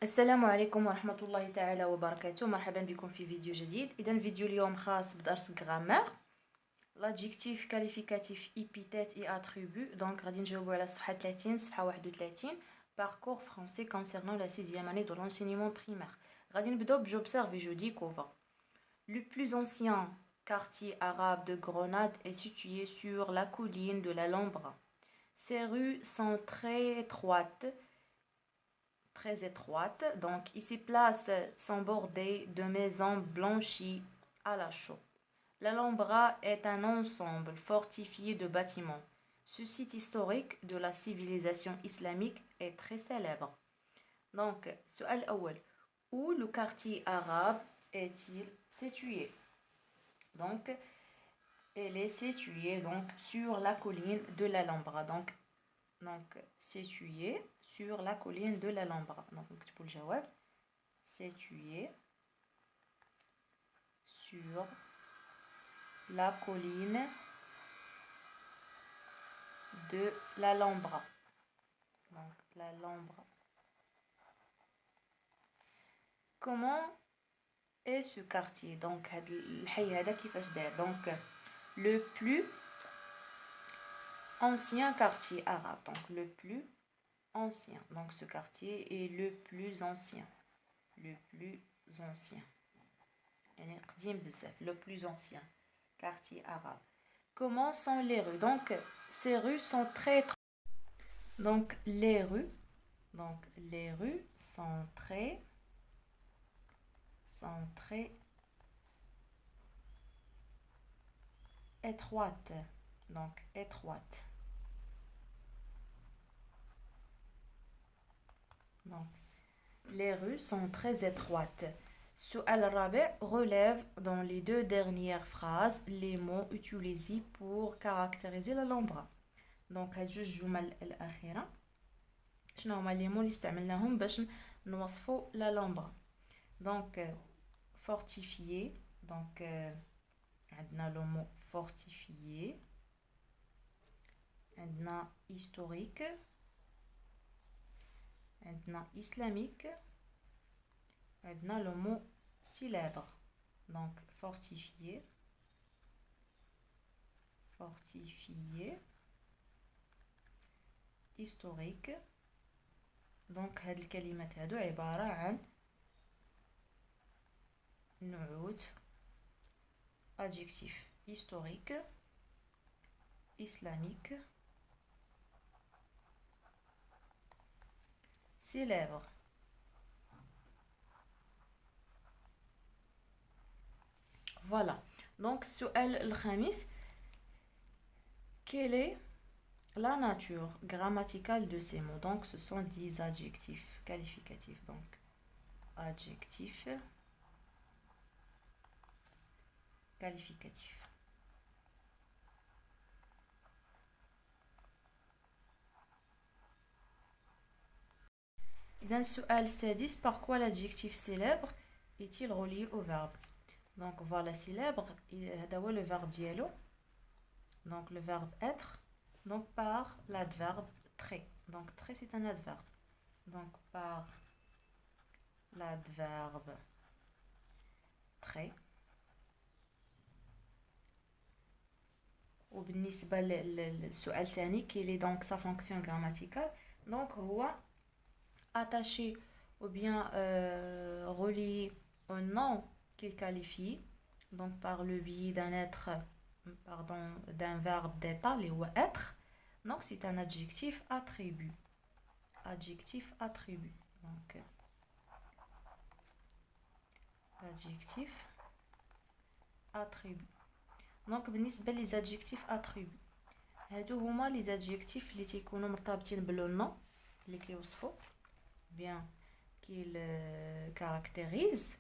السلام عليكم ورحمة الله تعالى وبركاته. مرحبا بكم في فيديو جديد. إذا فيديو اليوم خاص بدرس غرامير. l'adjectif qualificatif épithète et attribut. Donc غادي نجاوبوا على صفحة 30 صفحة 31 parcours français concernant la 6e année de l'enseignement primaire. غادي نبداو j'observe et je découvre. Le plus ancien quartier arabe de Grenade est situé sur la colline de l'Alhambra. Ces rues sont très étroites, donc ici place sont bordées de maisons blanchies à la chaux. L'Alhambra est un ensemble fortifié de bâtiments. Ce site historique de la civilisation islamique est très célèbre. Donc, سؤال الأول, où le quartier arabe est-il situé? Donc, elle est située donc sur la colline de l'Alhambra. Donc situé sur la colline de l'Alhambra. Donc نكتبوا الجواب situé sur la colline de l'Alhambra. Donc l'Alhambra. Comment est ce quartier? Donc الحي هذا كيفاش داير؟ Donc le plus ancien quartier arabe. Donc le plus ancien. Donc ce quartier est le plus ancien. Le plus ancien. Le plus ancien quartier arabe. Comment sont les rues? Donc ces rues sont très donc les rues sont très étroites. Donc étroites. Donc les rues sont très étroites. السؤال الرابع, relève dans les deux dernières phrases les mots utilisés pour caractériser l'Alhambra. Donc هاد جوج جمل الأخيرة شنو هما les mots اللي استعملناهم باش نوصفوا l'Alhambra. Donc fortifié, donc عندنا le mot fortifié, عندنا historique, عندنا islamique, عندنا le mot célèbre. Donc fortifié, historique. donc هاد الكلمات هادو عبارة عن نعوت adjectif historique, islamique, célèbre. Voilà. Donc, السؤال الخامس, quelle est la nature grammaticale de ces mots? Donc, ce sont des adjectifs qualificatifs. Donc, adjectifs qualificatifs. Dans السؤال السادس, par quoi l'adjectif célèbre est-il relié au verbe? Donc voilà, célèbre, هذا هو le verbe ديالو. Donc le verbe être, donc par l'adverbe très. Donc très c'est un adverbe. Donc par l'adverbe très. وبالنسبة للسؤال الثاني, quelle est donc sa fonction grammaticale? Donc هو attaché ou bien relié au nom qu'il qualifie, donc par le biais d'un verbe d'état, les ou être. Donc c'est un adjectif attribut. Adjectif attribut. Donc adjectif attribut. Donc بالنسبة les adjectifs attribut, هادو هما les adjectifs اللي تيكونوا مرتبطين بالنو اللي كيوصفوا bien qu'il caractérise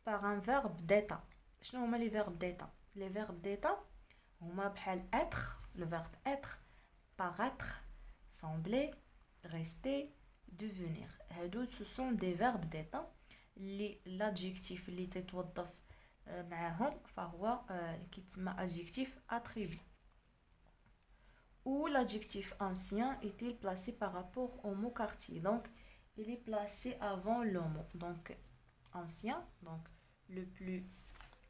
par un verbe d'état. شنو هما les verbes d'état? Les verbes d'état هما بحال être, le verbe être, paraître, sembler, rester, devenir. هادو ce sont des verbes d'état اللي l'adjectif اللي تتوظف معاهم فهو كيتسمى adjectif attribut. Où l'adjectif ancien est-il placé par rapport au mot quartier? Donc il est placé avant le mot. Donc, ancien, donc le plus,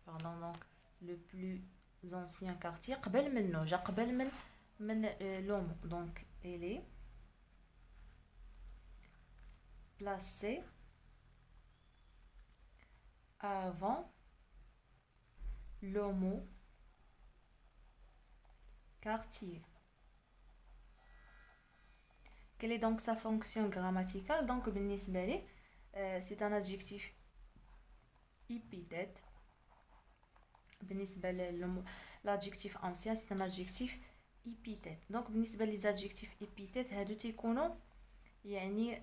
pardon, donc le plus ancien quartier. قبل منه, جا قبل من le mot. Donc, il est placé avant le mot quartier. Quelle est donc sa fonction grammaticale? Donc, بالنسبة لي, c'est un adjectif épithète. بالنسبة l'adjectif ancien, c'est un adjectif épithète. Donc, بالنسبة les adjectifs épithètes, هادو تيكونوا يعني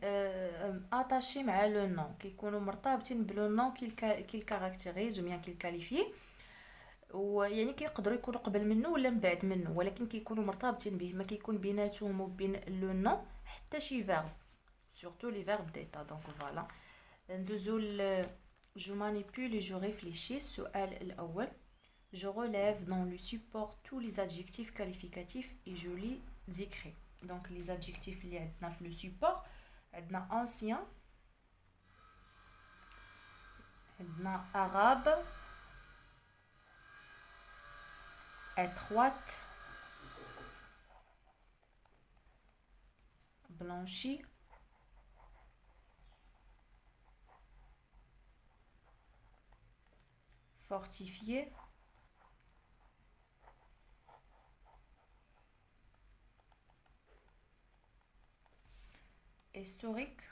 attachés مع le nom, كيكونوا مرتبطين بلو nom qu'il caractérise ou bien qu'il qualifie. ويعني كيقدروا يكونوا قبل منه ولا من بعد منه, ولكن كيكونوا مرتبطين به, ما كيكون بيناتهم وبين لو نون حتى شي فيرب, surtout les verbes d'état. Donc voilà, ندوزو je manipule et je réfléchis. السؤال الأول, je relève dans le support tous les adjectifs qualificatifs et je les écris. Donc les adjectifs اللي عندنا في le support, عندنا ancien, عندنا arabe, étroite, blanchie, fortifiée, historique,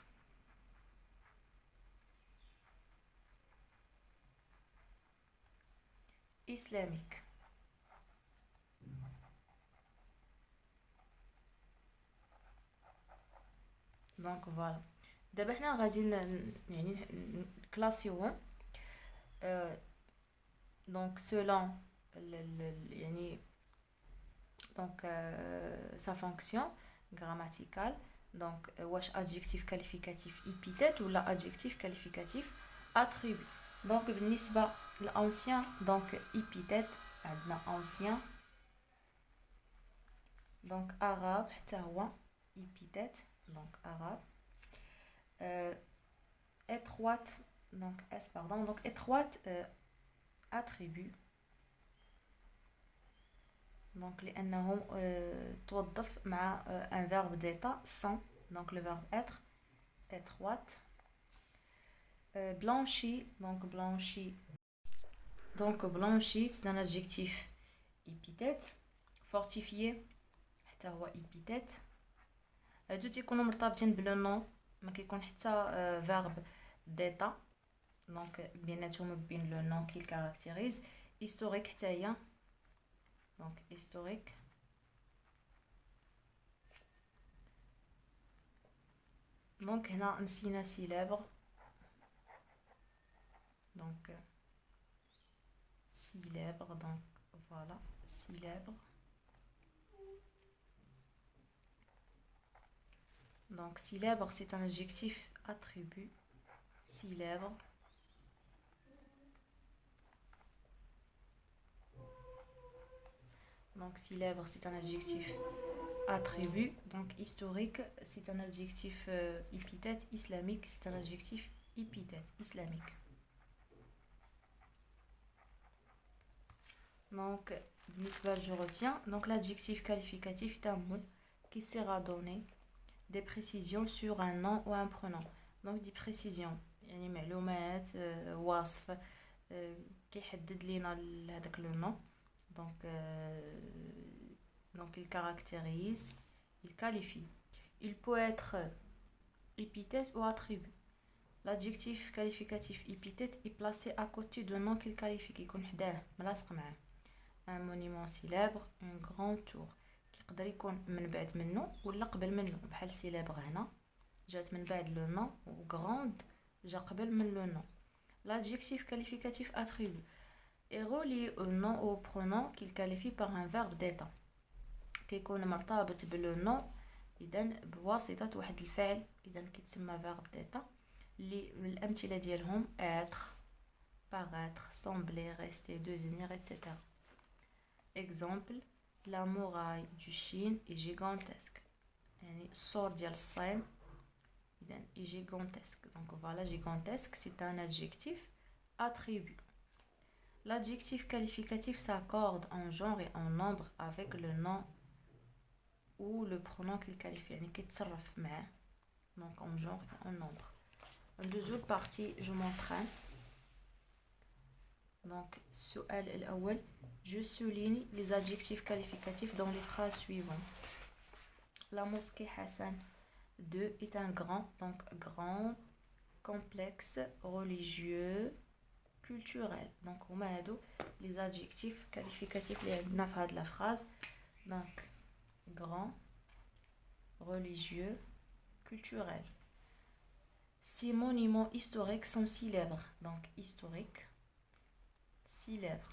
islamique. دونك فوالا, دابا حنا غادي يعني نكلاسيوهم دونك selon يعني دونك sa fonction grammaticale. دونك واش adjectif qualificatif épithète ولا adjectif qualificatif attribut. دونك بالنسبه للاncien دونك épithète, عندنا ancien, دونك arabe حتى هو épithète, donc arabe. Étroite, donc S, pardon, donc étroite, attribut. Donc لأنه توظف مع un verbe d'état sans, donc le verbe être, étroite. Blanchi, donc blanchi, donc blanchi, c'est un adjectif épithète. Fortifié, حتى هو épithète. هادو تيكونوا مرتبطين بلو نون, ما كيكون حتى فيرب ديتا, دونك بيناتهم بين لو نون كي كاركتيريز. هيستوريك حتى هي, دونك هيستوريك. دونك هنا نسينا سيلابر, دونك سيلابر, دونك فوالا سيلابر. Donc, célèbre, c'est un adjectif attribut. Célèbre. Donc, célèbre, c'est un adjectif attribut. Donc, historique, c'est un adjectif épithète. Islamique, c'est un adjectif épithète. Islamique. Donc, je retiens. Donc, l'adjectif qualificatif est un mot qui sera donné des précisions sur un nom ou un pronom. Donc des précisions يعني معلومات وصف كيحدد لينا هذاك لو نون. Donc il caractérise, il qualifie. Il peut être épithète ou attribut. L'adjectif qualificatif épithète est placé à côté d'un nom qu'il qualifie, كيكون حداه ملاصق معاه. Un monument célèbre, une grande tour. يقدر يكون من بعد منه ولا قبل منه, بحال سيليبر هنا جات من بعد لو نون و غراند جا قبل من لو نون. L'adjectif qualificatif attribut est relié au nom ou au pronom qu'il qualifie par un verbe d'état. كيكون مرتبط بلو نون اذا بواسطه واحد الفعل, اذا كيتسمى verbe d'état. اللي من الامثله ديالهم être, paraître, sembler, rester, devenir, etc. Exemple, la muraille du Chine est gigantesque. يعني السور ديال الصين Et gigantesque. Donc voilà, gigantesque, c'est un adjectif attribut. L'adjectif qualificatif s'accorde en genre et en nombre avec le nom ou le pronom qu'il qualifie. يعني كيتصرف معاه. Donc en genre et en nombre. En deuxième partie, je m'entraîne. Donc, السؤال الأول, je souligne les adjectifs qualificatifs dans les phrases suivantes. La mosquée Hassan II est un grand, donc grand, complexe, religieux, culturel. Donc, on a les adjectifs qualificatifs de la phrase. Donc, grand, religieux, culturel. Ces monuments historiques sont célèbres. Donc, historique, célèbre.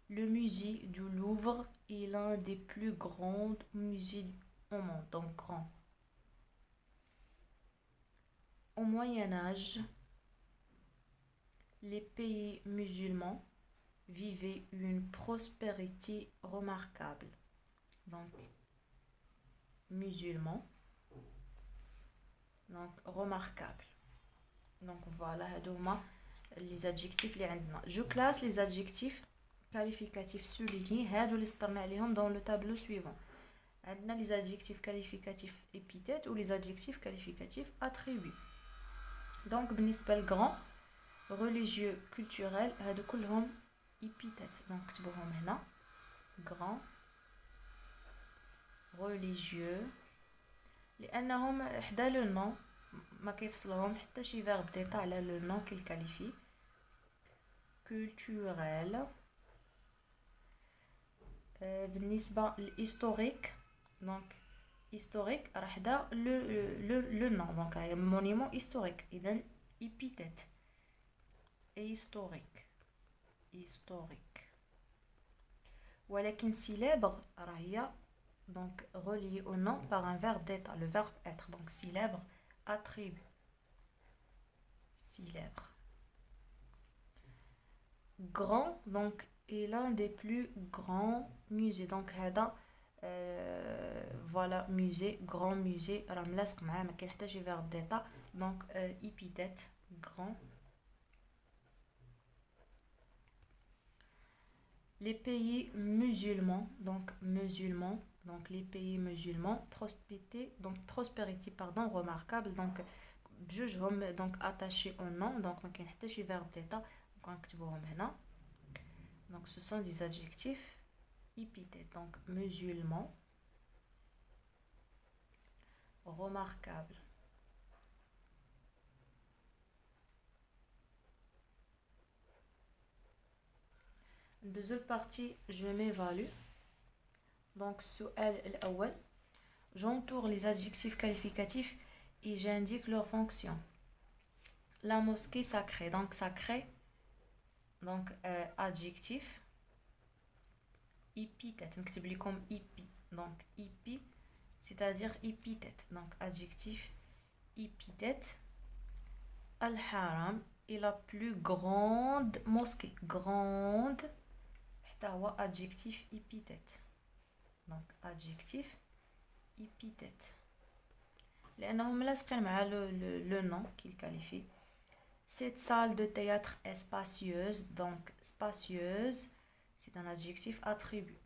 Le musée du Louvre est l'un des plus grands musées au monde. Donc, grand. Au Moyen-Âge, les pays musulmans vivaient une prospérité remarquable. Donc, musulmans, donc remarquable. Donc voilà, les adjectifs اللي عندنا. Je classe les adjectifs qualificatifs soulignés هادو اللي سطرنا عليهم dans le tableau suivant. عندنا les adjectifs qualificatifs épithètes ou les adjectifs qualificatifs attributs. Donc بالنسبة للغران, religieux, culturel, هادو كلهم épithètes. Donc نكتبوهم هنا. grand, religieux, لأنهم حدا لو نون ما كيفصلهم حتى شي فيرب ديتا على لو نون كيل كاليفي. culturel. بالنسبة للhistorique, donc historique راه حدا لو نون, donc monument historique, إذن épithète. historique, historique. ولكن célèbre راه هي donc relié au nom par un verbe d'être, le verbe être. Donc célèbre, attribut, célèbre. Grand, donc est l'un des plus grands musées. Donc هذا voilà, musée, grand musée, راه ملاصق معاه ما كيحتاجش verbe d'être. Donc épithète, grand. Les pays musulmans, donc les pays musulmans, prospérité, pardon, remarquable, donc بجوجهم donc attachés au nom, donc ما كاين حتى شي verbe d'état, donc غنكتبوهم هنا. Donc ce sont des adjectifs épithètes, donc musulman, remarquable. Deuxième partie, je m'évalue. Donc, السؤال الأول, j'entoure les adjectifs qualificatifs et j'indique leur fonction. La mosquée sacrée, donc sacré, donc adjectif, épithète, نكتب لكم épi, donc épi, c'est-à-dire épithète, donc adjectif, épithète. Al-Haram est la plus grande mosquée, grande, adjectif épithète, donc adjectif épithète لأنهم لاصقين مع le nom qu'il qualifie. Cette salle de théâtre est spacieuse, donc spacieuse c'est un adjectif attribut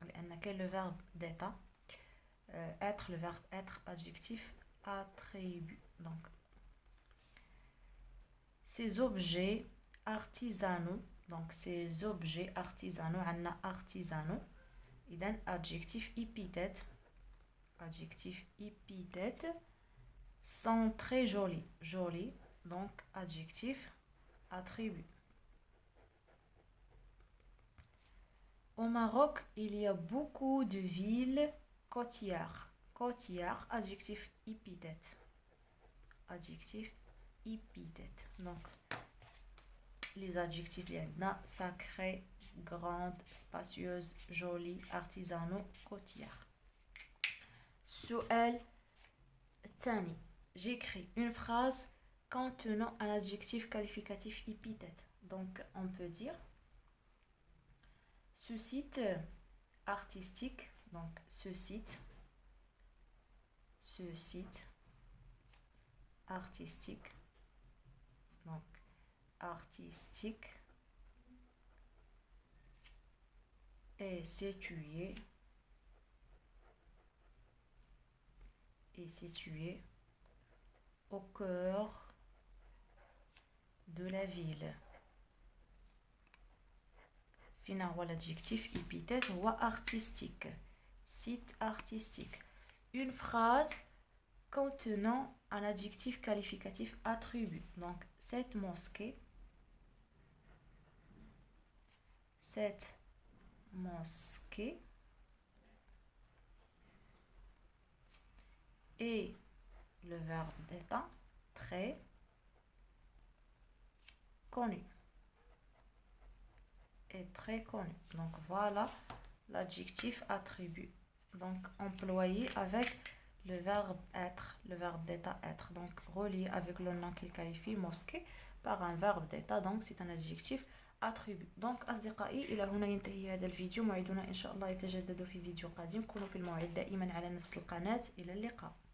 لأن كاين le verbe d'être, être, le verbe être, adjectif attribut. Donc ces objets artisanaux, donc ces objets artisanaux, عندنا artisanaux, إذن adjectif épithète, adjectif épithète, sont très jolis, jolis, donc adjectif attribut. Au Maroc, il y a beaucoup de villes côtières, côtières, adjectif épithète, adjectif épithète. Donc les adjectifs لعندنا sacré, grande, spacieuse, jolie, artisanaux, côtière. السؤال الثاني, j'écris une phrase contenant un adjectif qualificatif épithète. Donc on peut dire ce site artistique, donc ce site artistique. Donc, artistique est situé au cœur de la ville. فينا هو l'adjectif épithète هو artistique. Site artistique. Une phrase contenant un adjectif qualificatif attribut. Donc, cette mosquée est le verbe d'état très connu. Est très connu. Donc, voilà l'adjectif attribut. Donc, employé avec le verbe être, le verbe d'état être. Donc, relié avec le nom qu'il qualifie, mosquée, par un verbe d'état. Donc, c'est un adjectif attribut. Donc, أصدقائي إلى هنا ينتهي هذا الفيديو. موعدنا إن شاء الله يتجدد في فيديو قادم. كونوا في الموعد دائما على نفس القناة. إلى اللقاء.